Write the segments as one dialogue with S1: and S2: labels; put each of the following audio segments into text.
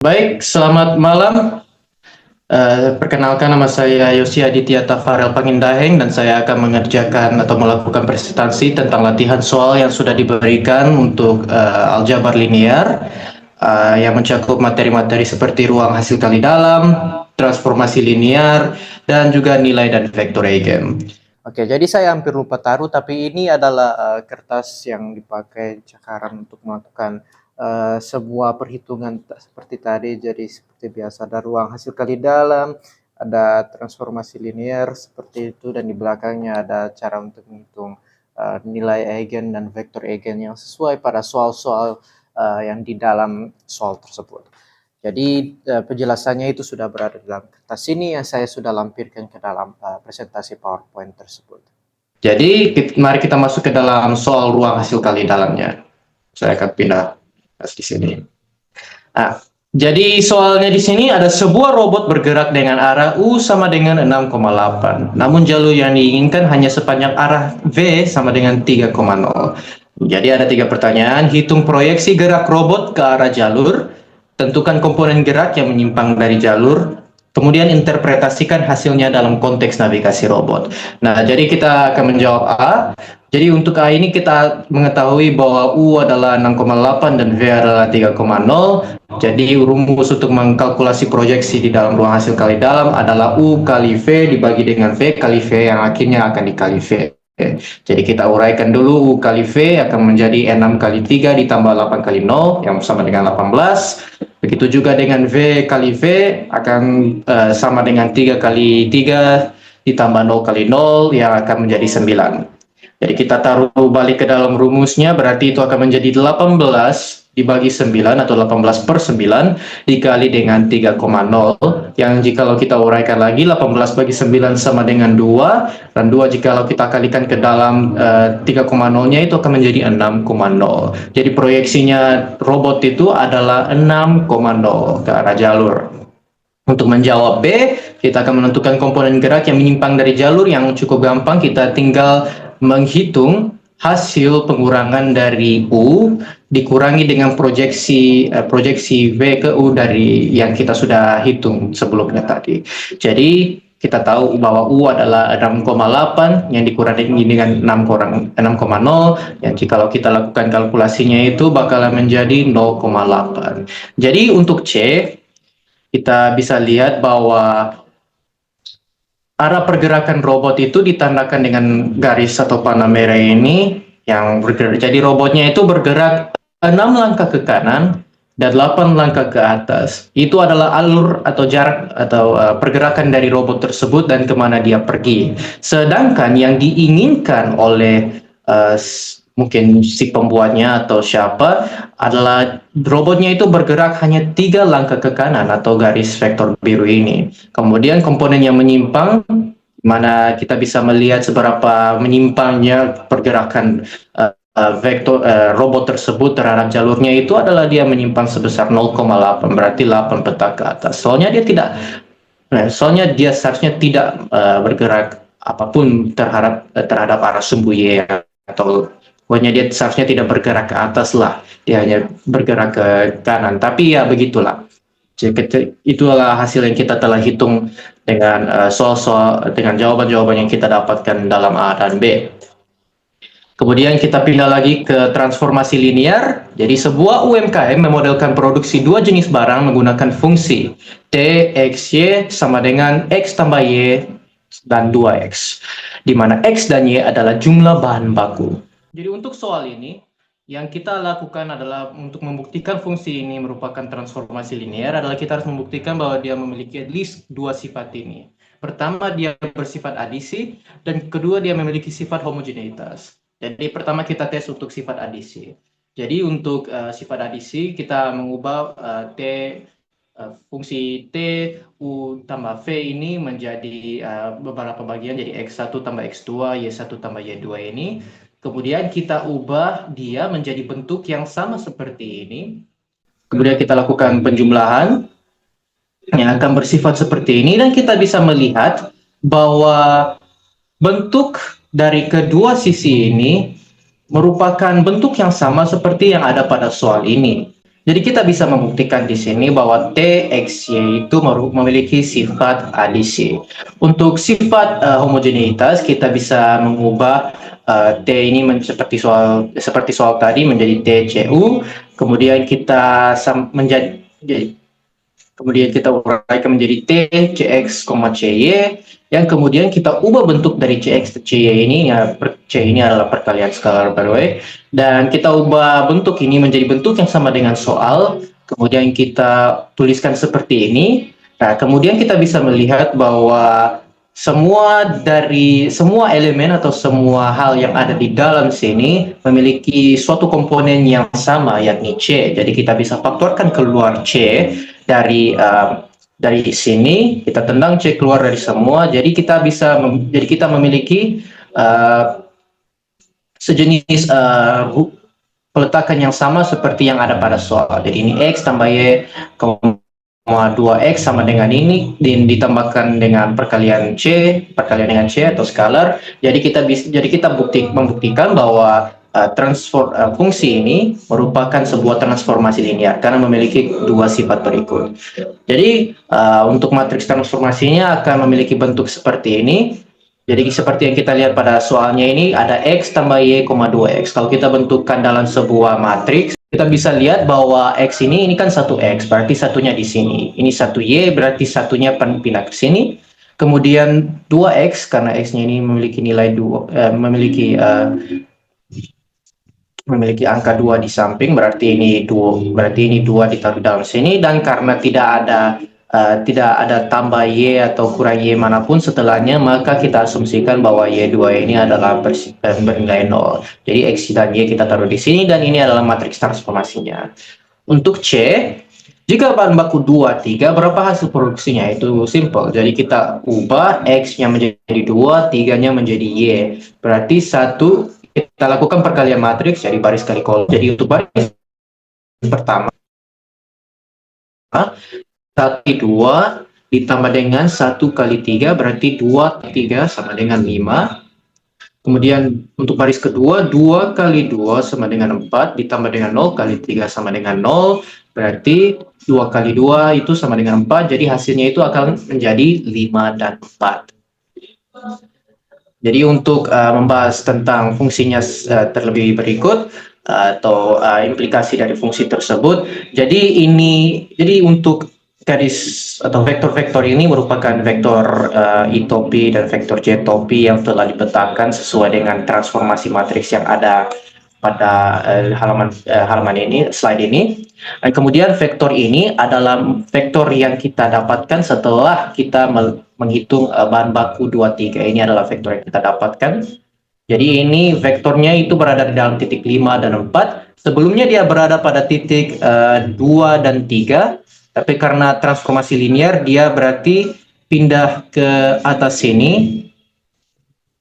S1: Baik, selamat malam. Perkenalkan nama saya Yosi Aditya Tafarel Pangindaheng dan saya akan mengerjakan atau melakukan presentasi tentang latihan soal yang sudah diberikan untuk aljabar linear yang mencakup materi-materi seperti ruang hasil kali dalam, transformasi linear, dan juga nilai dan vektor eigen. Oke, jadi saya hampir lupa taruh, tapi ini adalah kertas yang dipakai cakaran untuk melakukan sebuah perhitungan seperti tadi. Jadi seperti biasa ada ruang hasil kali dalam, ada transformasi linear seperti itu, dan di belakangnya ada cara untuk menghitung nilai eigen dan vektor eigen yang sesuai pada soal-soal yang di dalam soal tersebut. Jadi penjelasannya itu sudah berada dalam kertas ini yang saya sudah lampirkan ke dalam presentasi PowerPoint tersebut. Jadi mari kita masuk ke dalam soal ruang hasil kali dalamnya. Saya akan pindah di sini. Nah, jadi soalnya di sini ada sebuah robot bergerak dengan arah U sama dengan 6,8. Namun jalur yang diinginkan hanya sepanjang arah V sama dengan 3,0. Jadi ada 3 pertanyaan. Hitung proyeksi gerak robot ke arah jalur. Tentukan komponen gerak yang menyimpang dari jalur. Kemudian interpretasikan hasilnya dalam konteks navigasi robot. Nah, jadi kita akan menjawab A. Jadi untuk A ini kita mengetahui bahwa U adalah 6,8 dan V adalah 3,0. Jadi rumus untuk mengkalkulasi proyeksi di dalam ruang hasil kali dalam adalah U kali V dibagi dengan V kali V yang akhirnya akan dikali V. Jadi kita uraikan dulu U kali V akan menjadi 6 kali 3 ditambah 8 kali 0 yang sama dengan 18. Begitu juga dengan V kali V akan sama dengan 3 kali 3 ditambah 0 kali 0 yang akan menjadi 9. Jadi kita taruh balik ke dalam rumusnya, berarti itu akan menjadi 18 dibagi 9 atau 18 per 9 dikali dengan 3,0 yang jikalau kita uraikan lagi 18 bagi 9 sama dengan 2 dan 2 jikalau kita kalikan ke dalam 3,0-nya itu akan menjadi 6,0. Jadi proyeksinya robot itu adalah 6,0 ke arah jalur. Untuk menjawab B, kita akan menentukan komponen gerak yang menyimpang dari jalur yang cukup gampang. Kita tinggal menghitung hasil pengurangan dari U dikurangi dengan proyeksi V ke U dari yang kita sudah hitung sebelumnya tadi. Jadi kita tahu bahwa U adalah 6,8 yang dikurangi dengan 6,0 yang jikalau kita lakukan kalkulasinya itu bakalan menjadi 0,8. Jadi untuk C kita bisa lihat bahwa arah pergerakan robot itu ditandakan dengan garis atau panah merah ini yang bergerak. Jadi robotnya itu bergerak 6 langkah ke kanan dan 8 langkah ke atas. Itu adalah alur atau jarak atau pergerakan dari robot tersebut dan kemana dia pergi. Sedangkan yang diinginkan oleh mungkin si pembuatnya atau siapa adalah robotnya itu bergerak hanya 3 langkah ke kanan atau garis vektor biru ini. Kemudian komponen yang menyimpang, mana kita bisa melihat seberapa menyimpangnya pergerakan vektor robot tersebut terhadap jalurnya itu adalah dia menyimpang sebesar 0,8, berarti 8 peta ke atas. Soalnya dia seharusnya tidak bergerak apapun terhadap arah sumbu Y atau pokoknya dia seharusnya tidak bergerak ke atas lah, dia hanya bergerak ke kanan. Tapi ya begitulah. Jadi, itulah hasil yang kita telah hitung dengan dengan jawaban-jawaban yang kita dapatkan dalam A dan B. Kemudian kita pindah lagi ke transformasi linear. Jadi sebuah UMKM memodelkan produksi 2 jenis barang menggunakan fungsi T, X, Y sama dengan X tambah Y dan 2X. Di mana X dan Y adalah jumlah bahan baku. Jadi untuk soal ini, yang kita lakukan adalah untuk membuktikan fungsi ini merupakan transformasi linear adalah kita harus membuktikan bahwa dia memiliki at least 2 sifat ini. Pertama, dia bersifat adisi, dan kedua, dia memiliki sifat homogeneitas. Jadi pertama kita tes untuk sifat adisi. Jadi untuk sifat adisi, kita mengubah fungsi T, U tambah V ini menjadi beberapa bagian, jadi X1 tambah X2, Y1 tambah Y2 ini. Kemudian kita ubah dia menjadi bentuk yang sama seperti ini. Kemudian kita lakukan penjumlahan yang akan bersifat seperti ini. Dan kita bisa melihat bahwa bentuk dari kedua sisi ini merupakan bentuk yang sama seperti yang ada pada soal ini. Jadi kita bisa membuktikan di sini bahwa T, X, Y itu memiliki sifat adisi. Untuk sifat homogeneitas, kita bisa mengubah T ini seperti soal tadi menjadi T, C, U. Kemudian kita uraikan menjadi T, Cx, Cy, yang kemudian kita ubah bentuk dari Cx dan Cy ini, ya C ini adalah perkalian skalar by the way, dan kita ubah bentuk ini menjadi bentuk yang sama dengan soal, kemudian kita tuliskan seperti ini. Nah, kemudian kita bisa melihat bahwa semua elemen atau semua hal yang ada di dalam sini memiliki suatu komponen yang sama, yakni C. Jadi kita bisa faktorkan keluar C dari sini, kita tendang C keluar dari semua. Jadi kita memiliki sejenis peletakan yang sama seperti yang ada pada soal. Jadi ini X tambah Y, 2x sama dengan ini ditambahkan dengan perkalian dengan C atau skalar. Jadi kita membuktikan bahwa fungsi ini merupakan sebuah transformasi linear karena memiliki dua sifat berikut. Jadi untuk matriks transformasinya akan memiliki bentuk seperti ini. Jadi seperti yang kita lihat pada soalnya ini, ada X tambah Y, 2X. Kalau kita bentukkan dalam sebuah matriks, kita bisa lihat bahwa X ini kan satu X, berarti satunya di sini. Ini satu Y, berarti satunya pindah ke sini. Kemudian 2X, karena X-nya ini memiliki nilai 2, memiliki angka 2 di samping, berarti ini 2 ditaruh dalam sini. Dan karena tidak ada tambah Y atau kurang Y manapun setelahnya, maka kita asumsikan bahwa Y2 ini adalah bernilai 0. Jadi X dan Y kita taruh di sini, dan ini adalah matriks transformasinya. Untuk C, jika bahan baku 2, 3, berapa hasil produksinya? Itu simple. Jadi kita ubah X-nya menjadi 2, 3-nya menjadi Y. Berarti kita lakukan perkalian matriks, jadi baris kali kolom. Jadi untuk baris pertama, 1 2 ditambah dengan 1 kali 3, berarti 2 3 sama dengan 5. Kemudian untuk baris kedua, 2 kali 2 sama dengan 4, ditambah dengan 0 kali 3 sama dengan 0, berarti 2 kali 2 itu sama dengan 4, jadi hasilnya itu akan menjadi 5 dan 4. Jadi untuk membahas tentang fungsinya terlebih berikut, atau implikasi dari fungsi tersebut, jadi untuk garis atau vektor-vektor ini merupakan vektor I topi dan vektor J topi yang telah dipetakan sesuai dengan transformasi matriks yang ada pada halaman ini, slide ini. Dan kemudian vektor ini adalah vektor yang kita dapatkan setelah kita menghitung bahan baku 2, 3. Ini adalah vektor yang kita dapatkan. Jadi ini vektornya itu berada di dalam titik 5 dan 4. Sebelumnya dia berada pada titik 2 dan 3. Tapi karena transformasi linear, dia berarti pindah ke atas sini,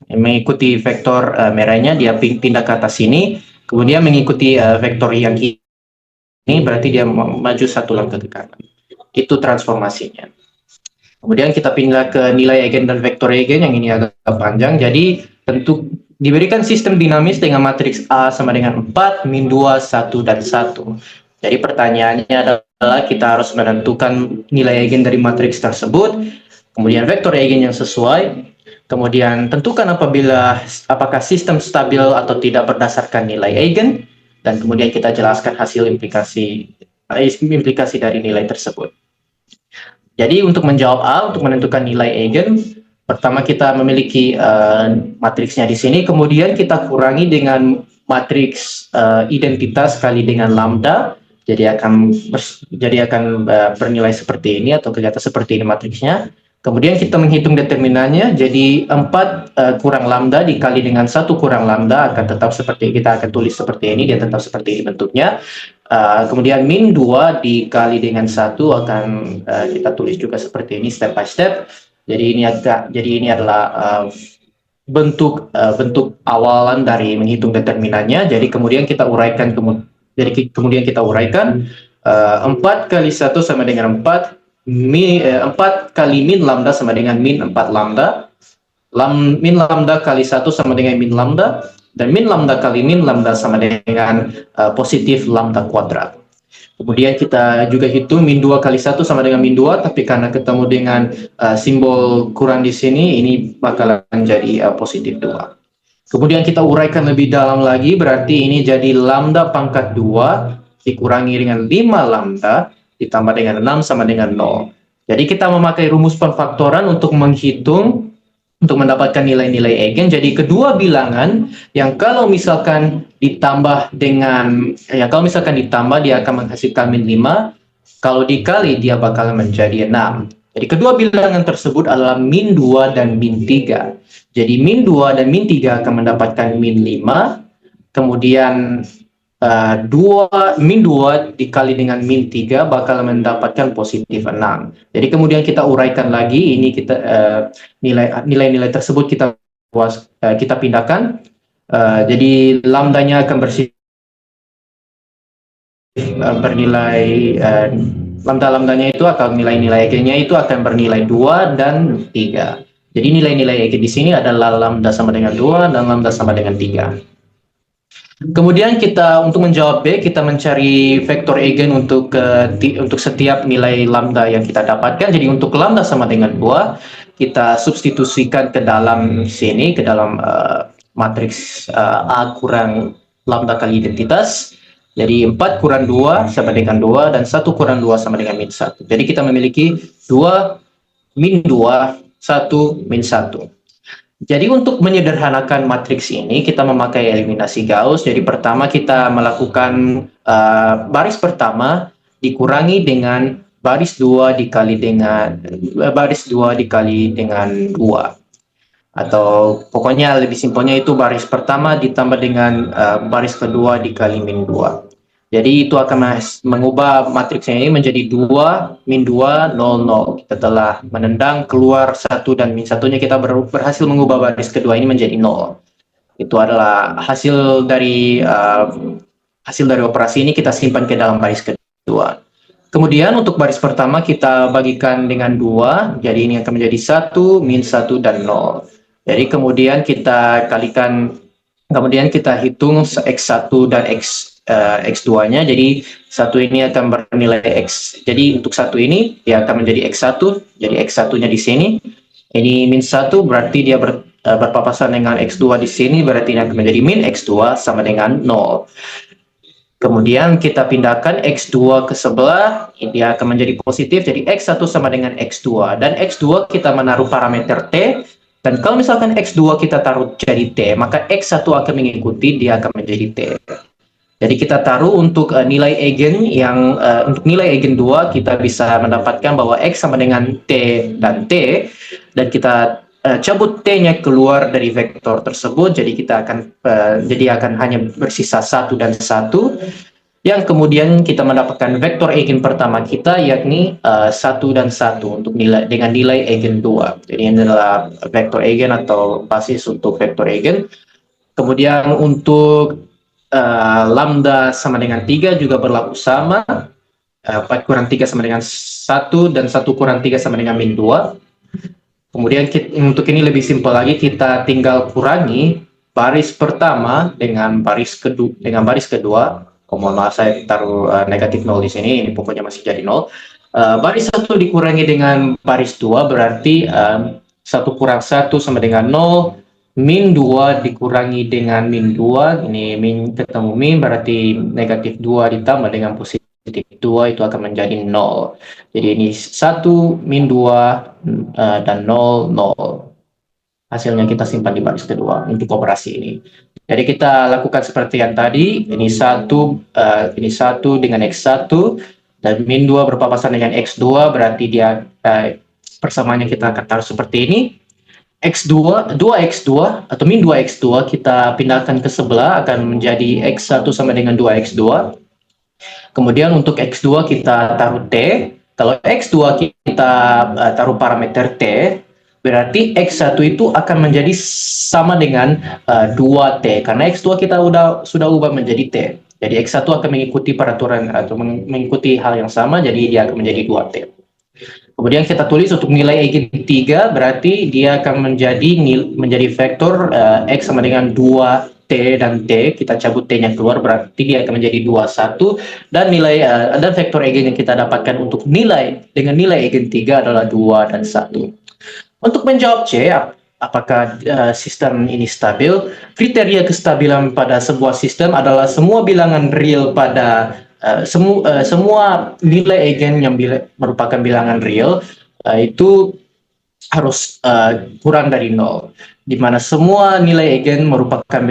S1: mengikuti vektor merahnya, dia pindah ke atas sini, kemudian mengikuti vektor yang ini, berarti dia maju satu langkah ke kanan. Itu transformasinya. Kemudian kita pindah ke nilai eigen dan vektor eigen, yang ini agak panjang. Jadi tentu diberikan sistem dinamis dengan matriks A sama dengan 4, min 2, 1, dan 1. Jadi pertanyaannya adalah kita harus menentukan nilai eigen dari matriks tersebut, kemudian vektor eigen yang sesuai, kemudian tentukan apakah sistem stabil atau tidak berdasarkan nilai eigen, dan kemudian kita jelaskan hasil implikasi dari nilai tersebut. Jadi untuk menjawab A, untuk menentukan nilai eigen, pertama kita memiliki matriksnya di sini, kemudian kita kurangi dengan matriks identitas kali dengan lambda. Jadi akan bernilai seperti ini atau kelihatan seperti ini matriksnya. Kemudian kita menghitung determinannya, jadi 4 kurang lambda dikali dengan 1 kurang lambda akan tetap seperti, kita akan tulis seperti ini, dia tetap seperti ini bentuknya. Kemudian min 2 dikali dengan 1 akan kita tulis juga seperti ini step by step. Jadi ini adalah bentuk awalan dari menghitung determinannya. Jadi kemudian kita uraikan 4 kali 1 sama dengan 4, 4 kali min lambda sama dengan min 4 lambda, min lambda kali 1 sama dengan min lambda, dan min lambda kali min lambda sama dengan positif lambda kuadrat. Kemudian kita juga hitung min 2 kali 1 sama dengan min 2, tapi karena ketemu dengan simbol kurang di sini, ini bakalan jadi positif 2. Kemudian kita uraikan lebih dalam lagi, berarti ini jadi lambda pangkat 2 dikurangi dengan 5 lambda ditambah dengan 6 sama dengan 0. Jadi kita memakai rumus penfaktoran untuk menghitung, untuk mendapatkan nilai-nilai eigen. Jadi kedua bilangan yang kalau misalkan ditambah dengan, kalau misalkan ditambah dia akan menghasilkan min 5, kalau dikali dia bakal menjadi 6. Jadi kedua bilangan tersebut adalah min 2 dan min 3. Jadi min 2 dan min 3 akan mendapatkan min 5, kemudian min 2 dikali dengan min 3 bakal mendapatkan positif 6. Jadi kemudian kita uraikan lagi, ini kita nilai-nilai tersebut kita pindahkan. Jadi lambdanya akan bernilai lambda-lambdanya itu akan nilai-nilai eigennya itu akan bernilai 2 dan 3. Jadi nilai-nilai eigen di sini adalah lambda sama dengan 2 dan lambda sama dengan 3. Kemudian kita untuk menjawab B, kita mencari vektor eigen untuk setiap nilai lambda yang kita dapatkan. Jadi untuk lambda sama dengan 2, kita substitusikan ke dalam sini, ke dalam matriks A kurang lambda kali identitas. Jadi 4 kurang 2 sama dengan 2, dan 1 kurang 2 sama dengan min 1. Jadi kita memiliki 2, min 2, 1, min 1. Jadi untuk menyederhanakan matriks ini, kita memakai eliminasi Gauss. Jadi pertama kita melakukan baris pertama dikurangi dengan baris 2 dikali dengan 2. Atau pokoknya lebih simpelnya itu baris pertama ditambah dengan baris kedua dikali min 2. Jadi itu akan mengubah matriksnya ini menjadi 2, min 2, 0, 0. Kita telah menendang keluar 1 dan min 1-nya, kita berhasil mengubah baris kedua ini menjadi 0. Itu adalah hasil dari operasi ini, kita simpan ke dalam baris kedua. Kemudian untuk baris pertama kita bagikan dengan 2, jadi ini akan menjadi 1, min 1, dan 0. Jadi kemudian kita hitung X1 dan X2-nya, jadi 1 ini akan bernilai X. Jadi untuk 1 ini dia akan menjadi X1, jadi X1-nya di sini. Ini min 1 berarti dia berpapasan dengan X2 di sini, berarti ini akan menjadi min X2 sama dengan 0. Kemudian kita pindahkan X2 ke sebelah, dia akan menjadi positif, jadi X1 sama dengan X2. Dan X2 kita menaruh parameter T, dan kalau misalkan X2 kita taruh jadi T, maka X1 akan mengikuti, dia akan menjadi T. Jadi kita taruh untuk nilai eigen untuk nilai eigen 2 kita bisa mendapatkan bahwa X sama dengan T dan T, dan kita cabut T-nya keluar dari vektor tersebut, jadi kita akan hanya bersisa 1 dan 1, yang kemudian kita mendapatkan vektor eigen pertama kita, yakni 1 dan 1 untuk dengan nilai eigen 2. Jadi ini adalah vektor eigen atau basis untuk vektor eigen. Kemudian untuk lambda sama dengan 3 juga berlaku sama. 4 kurang 3 sama dengan 1, dan 1 kurang 3 sama dengan min 2. Kemudian untuk ini lebih simpel lagi, kita tinggal kurangi baris pertama dengan baris kedua. Mohon maaf saya taruh negatif 0 di sini, ini pokoknya masih jadi 0. Baris 1 dikurangi dengan baris 2 berarti 1 kurang 1 sama dengan 0. Min 2 dikurangi dengan min 2, ini min ketemu min, berarti negatif 2 ditambah dengan positif 2, itu akan menjadi 0. Jadi ini 1, min 2, dan 0, 0. Hasilnya kita simpan di baris kedua untuk operasi ini. Jadi kita lakukan seperti yang tadi, ini 1 dengan X1, dan min 2 berpapasan dengan X2, berarti dia persamaannya kita akan taruh seperti ini. X2, 2X2 atau min 2X2 kita pindahkan ke sebelah, akan menjadi X1 sama dengan 2X2. Kemudian untuk X2 kita taruh T. Kalau X2 kita taruh parameter T, berarti X1 itu akan menjadi sama dengan 2T, karena X2 kita sudah ubah menjadi T. Jadi X1 akan mengikuti peraturan atau mengikuti hal yang sama, jadi dia akan menjadi 2T. Kemudian kita tulis untuk nilai eigen 3, berarti dia akan menjadi vektor X sama dengan 2 T dan T, kita cabut T-nya keluar, berarti dia akan menjadi 21, dan nilai dan vektor eigen yang kita dapatkan untuk nilai dengan nilai eigen 3 adalah 2 dan 1. Untuk menjawab C, apakah sistem ini stabil? Kriteria kestabilan pada sebuah sistem adalah semua bilangan real pada semua nilai eigen yang merupakan bilangan real itu harus kurang dari 0, di mana semua nilai eigen merupakan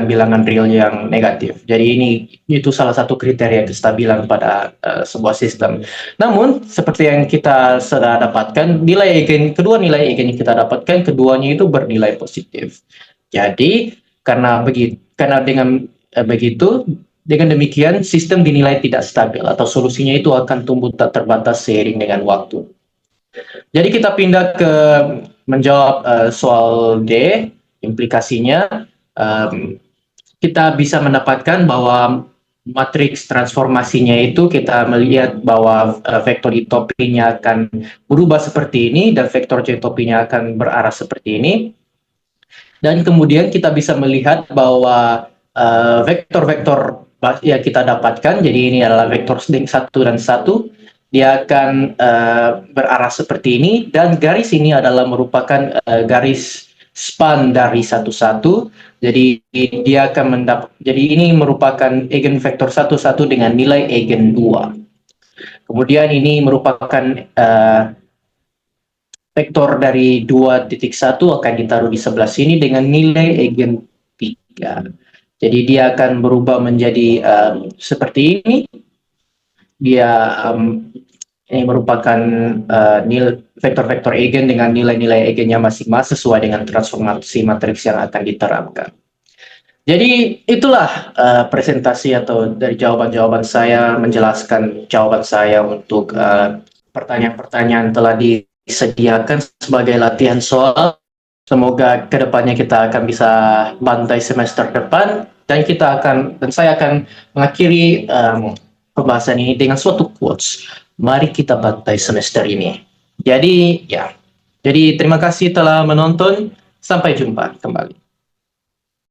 S1: bilangan real yang negatif. Jadi itu salah satu kriteria kestabilan pada sebuah sistem. Namun seperti yang kita sudah dapatkan, kedua nilai eigen yang kita dapatkan keduanya itu bernilai positif. Jadi karena dengan begitu, dengan demikian sistem dinilai tidak stabil atau solusinya itu akan tumbuh tak terbatas seiring dengan waktu. Jadi kita pindah ke menjawab soal D, implikasinya kita bisa mendapatkan bahwa matriks transformasinya itu kita melihat bahwa vektor I topinya akan berubah seperti ini dan vektor J topinya akan berarah seperti ini. Dan kemudian kita bisa melihat bahwa vektor-vektor yang kita dapatkan, jadi ini adalah vektor 1 dan 1, dia akan berarah seperti ini, dan garis ini adalah merupakan garis span dari 1, 1. Jadi dia akan jadi ini merupakan eigen vektor 1, 1 dengan nilai eigen 2. Kemudian ini merupakan vektor dari 2.1 akan ditaruh di sebelah sini dengan nilai eigen 3. Jadi dia akan berubah menjadi seperti ini. Dia ini merupakan vektor-vektor eigen dengan nilai-nilai eigennya masing-masing sesuai dengan transformasi matriks yang akan diterapkan. Jadi itulah presentasi atau dari jawaban-jawaban saya, menjelaskan jawaban saya untuk pertanyaan-pertanyaan telah disediakan sebagai latihan soal. Semoga kedepannya kita akan bisa bantai semester depan, dan saya akan mengakhiri pembahasan ini dengan suatu quotes. Mari kita bantai semester ini. Jadi terima kasih telah menonton. Sampai jumpa kembali.